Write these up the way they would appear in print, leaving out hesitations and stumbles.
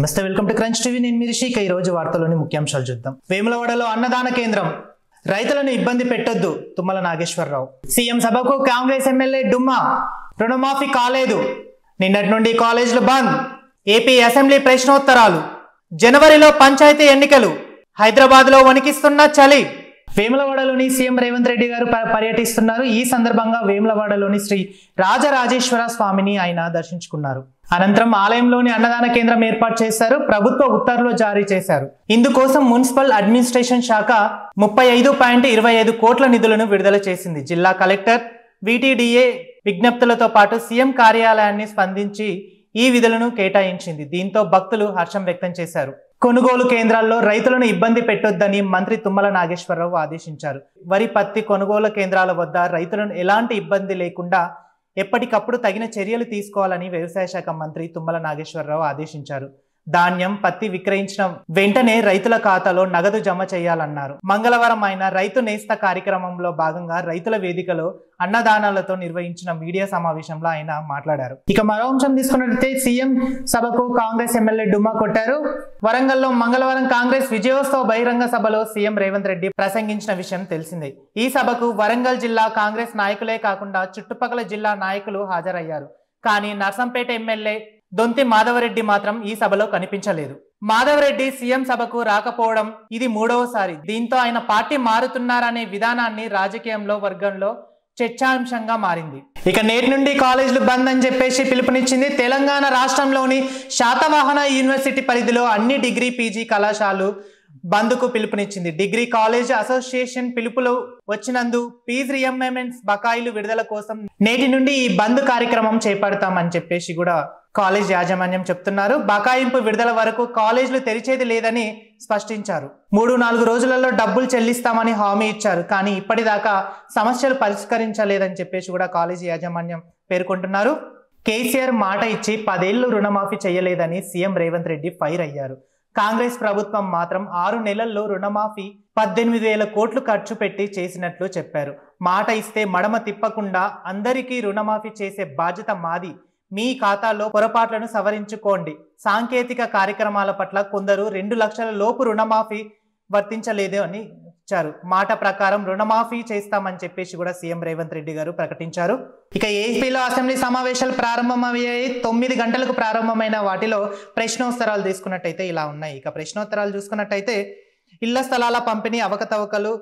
నమస్తే, welcome to crunch TV. నేను మీ రిషి. ఈ రోజు వార్తల్లోని ముఖ్యాంశాలు చూద్దాం. వేములవాడలో అన్నదాన కేంద్రం, రైతులను ఇబ్బంది పెట్టొద్దు తుమ్మల నాగేశ్వరరావు. సీఎం సభకు కాంగ్రెస్ ఎమ్మెల్యే డుమ్మా, రుణమాఫీ కాలేదు, నిన్నటి నుండి కాలేజీలు బంద్, ఏపీ అసెంబ్లీ ప్రశ్నోత్తరాలు, జనవరిలో పంచాయతీ ఎన్నికలు, హైదరాబాద్ లో వణికిస్తున్న చలి. వేములవాడలోని సీఎం రేవంత్ రెడ్డి గారు పర్యటిస్తున్నారు. ఈ సందర్భంగా వేములవాడలోని శ్రీ రాజరాజేశ్వర స్వామిని ఆయన దర్శించుకున్నారు. అనంతరం ఆలయంలోని అన్నదాన కేంద్రం ఏర్పాటు చేశారు. ప్రభుత్వ ఉత్తర్వులు జారీ చేశారు. ఇందుకోసం మున్సిపల్ అడ్మినిస్ట్రేషన్ శాఖ 35.25 కోట్ల నిధులను విడుదల చేసింది. జిల్లా కలెక్టర్ VTDA విజ్ఞప్తులతో పాటు సీఎం కార్యాలయాన్ని స్పందించి ఈ విధులను కేటాయించింది. దీంతో భక్తులు హర్షం వ్యక్తం చేశారు. కొనుగోలు కేంద్రాల్లో రైతులను ఇబ్బంది పెట్టొద్దని మంత్రి తుమ్మల నాగేశ్వరరావు ఆదేశించారు. వరి, పత్తి కొనుగోలు కేంద్రాల వద్ద రైతులను ఎలాంటి ఇబ్బంది లేకుండా ఎప్పటికప్పుడు తగిన చర్యలు తీసుకోవాలని వ్యవసాయ శాఖ మంత్రి తుమ్మల నాగేశ్వరరావు ఆదేశించారు. ధాన్యం, పత్తి విక్రయించిన వెంటనే రైతుల ఖాతాలో నగదు జమ చేయాలన్నారు. మంగళవారం ఆయన రైతు నేస్త కార్యక్రమంలో భాగంగా రైతుల వేదికలో అన్నదానాలతో నిర్వహించిన మీడియా సమావేశంలో ఆయన మాట్లాడారు. ఇక మరో అంశం తీసుకున్నట్లయితే సీఎం సభకు కాంగ్రెస్ ఎమ్మెల్యే డుమ్మా కొట్టారు. వరంగల్లో మంగళవారం కాంగ్రెస్ విజయోత్సవ బహిరంగ సభలో సీఎం రేవంత్ రెడ్డి ప్రసంగించిన విషయం తెలిసిందే. ఈ సభకు వరంగల్ జిల్లా కాంగ్రెస్ నాయకులే కాకుండా చుట్టుపక్కల జిల్లా నాయకులు హాజరయ్యారు. కానీ నర్సంపేట ఎమ్మెల్యే దొంతి మాధవరెడ్డి మాత్రం ఈ సభలో కనిపించలేదు. మాధవరెడ్డి సీఎం సభకు రాకపోవడం ఇది మూడవసారి. దీంతో ఆయన పార్టీ మారుతున్నారనే విధానాన్ని రాజకీయంలో వర్గంలో చర్చాంశంగా మారింది. ఇక నేటి నుండి కాలేజీలు బంద్ అని చెప్పేసి పిలుపునిచ్చింది. తెలంగాణ రాష్ట్రంలోని శాతవాహన యూనివర్సిటీ పరిధిలో అన్ని డిగ్రీ, PG కళాశాలలు బంద్కు పిలుపునిచ్చింది. డిగ్రీ కాలేజ్ అసోసియేషన్ పిలుపులు వచ్చినందు ఫీజు రియంబర్స్మెంట్ బకాయిలు విడుదల కోసం నేటి నుండి ఈ బంద్ కార్యక్రమం చేపడతామని చెప్పేసి కూడా కాలేజ్ యాజమాన్యం చెప్తున్నారు. బకాయింపు విడుదల వరకు కాలేజీలు తెరిచేది లేదని స్పష్టించారు. 3-4 రోజులలో డబ్బులు చెల్లిస్తామని హామీ ఇచ్చారు. కానీ ఇప్పటిదాకా సమస్యలు పరిష్కరించలేదని చెప్పేసి కూడా కాలేజీ యాజమాన్యం పేర్కొంటున్నారు. కేసీఆర్ మాట ఇచ్చి 10 ఏళ్లు రుణమాఫీ చేయలేదని సీఎం రేవంత్ రెడ్డి ఫైర్ అయ్యారు. కాంగ్రెస్ ప్రభుత్వం మాత్రం 6 నెలల్లో రుణమాఫీ 18,000 కోట్లు ఖర్చు పెట్టి చేసినట్లు చెప్పారు. మాట ఇస్తే మడమ తిప్పకుండా అందరికీ రుణమాఫీ చేసే బాధ్యత మాది, మీ ఖాతాలో పొరపాట్లను సవరించుకోండి. సాంకేతిక కార్యక్రమాల పట్ల కొందరు 2 లక్షల లోపు రుణమాఫీ వర్తించలేదు అని ఇచ్చారు. మాట ప్రకారం రుణమాఫీ చేస్తామని చెప్పేసి కూడా సీఎం రేవంత్ రెడ్డి గారు ప్రకటించారు. ఇక ఏపీలో అసెంబ్లీ సమావేశాలు ప్రారంభమయ్యాయి. 9 గంటలకు ప్రారంభమైన వాటిలో ప్రశ్నోత్తరాలు తీసుకున్నట్టయితే ఇలా ఉన్నాయి. ఇక ప్రశ్నోత్తరాలు చూసుకున్నట్టయితే ఇళ్ల స్థలాల పంపిణీ అవకతవకలు,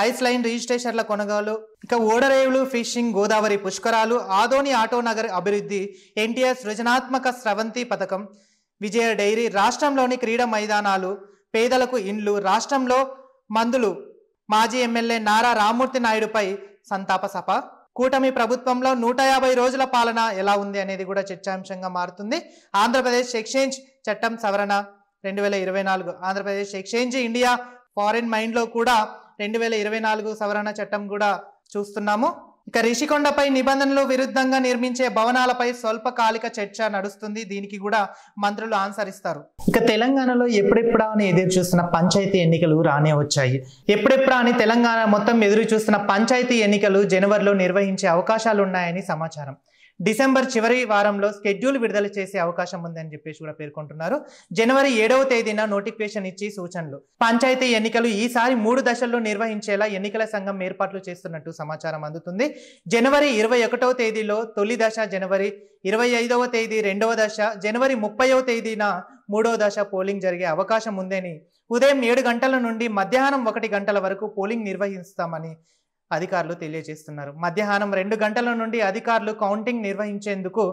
ఐస్ లైన్ రిజిస్ట్రేషన్ల కొనుగోలు, ఇక ఓడరేవులు, ఫిషింగ్, గోదావరి పుష్కరాలు, ఆదోని ఆటో నగర్ అభివృద్ధి, NTR సృజనాత్మక స్రవంతి పథకం, విజయ డైరీ, రాష్ట్రంలోని క్రీడా మైదానాలు, పేదలకు ఇండ్లు, రాష్ట్రంలో మందులు, మాజీ ఎమ్మెల్యే నారా రామ్మూర్తి నాయుడుపై సంతాప సభ, కూటమి ప్రభుత్వంలో 150 రోజుల పాలన ఎలా ఉంది అనేది కూడా చర్చాంశంగా మారుతుంది. ఆంధ్రప్రదేశ్ ఎక్స్చేంజ్ చట్టం సవరణ 2024, ఆంధ్రప్రదేశ్ ఎక్స్చేంజ్ ఇండియా ఫారిన్ మైండ్లో కూడా 2024 సవరణ చట్టం కూడా చూస్తున్నాము. ఇక రిషికొండపై నిబంధనలు విరుద్ధంగా నిర్మించే భవనాలపై స్వల్పకాలిక చర్చ నడుస్తుంది. దీనికి కూడా మంత్రులు ఆన్సర్ ఇస్తారు. ఇక తెలంగాణలో ఎప్పుడెప్పుడా అని ఎదురు చూస్తున్న పంచాయతీ ఎన్నికలు రానే వచ్చాయి. ఎప్పుడెప్పుడా అని తెలంగాణ మొత్తం ఎదురు చూస్తున్న పంచాయతీ ఎన్నికలు జనవరిలో నిర్వహించే అవకాశాలు ఉన్నాయని సమాచారం. డిసెంబర్ చివరి వారంలో స్కెడ్యూల్ విడుదల చేసే అవకాశం ఉందని చెప్పేసి కూడా పేర్కొంటున్నారు. జనవరి 7వ తేదీన నోటిఫికేషన్ ఇచ్చి సూచనలు. పంచాయతీ ఎన్నికలు ఈసారి 3 దశల్లో నిర్వహించేలా ఎన్నికల సంఘం ఏర్పాట్లు చేస్తున్నట్టు సమాచారం అందుతుంది. జనవరి 21వ తేదీలో తొలి దశ, జనవరి 25వ తేదీ 2వ దశ, జనవరి 30వ తేదీన 3వ దశ పోలింగ్ జరిగే అవకాశం ఉందని, ఉదయం 7 గంటల నుండి మధ్యాహ్నం 1 గంటల వరకు పోలింగ్ నిర్వహిస్తామని అధికారులు తెలియజేస్తున్నారు. మధ్యాహ్నం 2 గంటల నుండి అధికారులు కౌంటింగ్ నిర్వహించేందుకు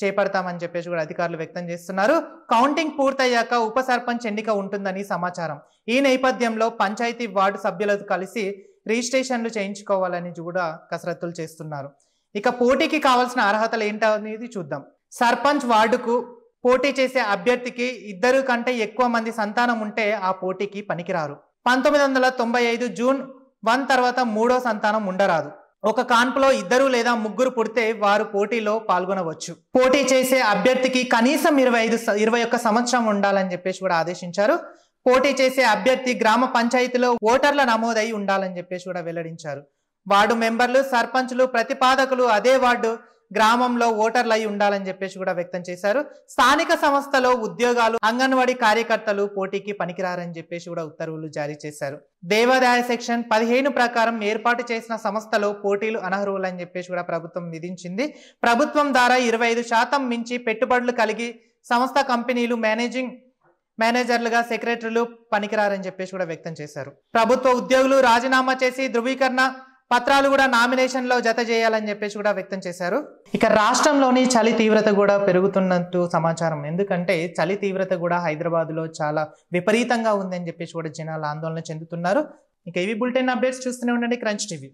చేపడతామని చెప్పేసి కూడా అధికారులు వ్యక్తం చేస్తున్నారు. కౌంటింగ్ పూర్తయ్యాక ఉప సర్పంచ్ ఎన్నిక ఉంటుందని సమాచారం. ఈ నేపథ్యంలో పంచాయతీ వార్డు సభ్యులతో కలిసి రిజిస్ట్రేషన్లు చేయించుకోవాలని కూడా కసరత్తులు చేస్తున్నారు. ఇక పోటీకి కావాల్సిన అర్హతలు ఏంటనేది చూద్దాం. సర్పంచ్ వార్డుకు పోటీ చేసే అభ్యర్థికి 2 కంటే ఎక్కువ మంది సంతానం ఉంటే ఆ పోటీకి పనికిరారు. 1995 జూన్ 1 తర్వాత 3వ సంతానం ఉండరాదు. ఒక కాన్పులో 2 లేదా 3 పుడితే వారు పోటీలో పాల్గొనవచ్చు. పోటీ చేసే అభ్యర్థికి కనీసం 21 సంవత్సరం ఉండాలని చెప్పేసి కూడా ఆదేశించారు. పోటీ చేసే అభ్యర్థి గ్రామ పంచాయతీలో ఓటర్ల నమోదై ఉండాలని చెప్పేసి కూడా వెల్లడించారు. వార్డు మెంబర్లు, సర్పంచ్లు, ప్రతిపాదకులు అదే వార్డు గ్రామంలో ఓటర్లు అయి ఉండాలని చెప్పేసి కూడా వ్యక్తం చేశారు. స్థానిక సంస్థలో ఉద్యోగాలు అంగన్వాడీ కార్యకర్తలు పోటీకి పనికిరారని చెప్పేసి కూడా ఉత్తర్వులు జారీ చేశారు. దేవాదాయ సెక్షన్ 15 ప్రకారం ఏర్పాటు చేసిన సంస్థలో పోటీలు అనర్హులని చెప్పేసి కూడా ప్రభుత్వం విధించింది. ప్రభుత్వం ద్వారా 25% మించి పెట్టుబడులు కలిగి సంస్థ కంపెనీలు మేనేజర్లుగా సెక్రటరీలు పనికిరారని చెప్పేసి కూడా వ్యక్తం చేశారు. ప్రభుత్వ ఉద్యోగులు రాజీనామా చేసి ధృవీకరణ పత్రాలు కూడా నామినేషన్ లో జత చేయాలని చెప్పేసి కూడా వ్యక్తం చేశారు. ఇక రాష్ట్రంలోని చలి తీవ్రత కూడా పెరుగుతున్నట్టు సమాచారం. ఎందుకంటే చలి తీవ్రత కూడా హైదరాబాద్ లో చాలా విపరీతంగా ఉందని చెప్పేసి కూడా జనాలు ఆందోళన చెందుతున్నారు. ఇక ఇవి బులెటిన్ అప్డేట్స్ చూస్తూనే ఉండండి క్రంచ్ టీవీ.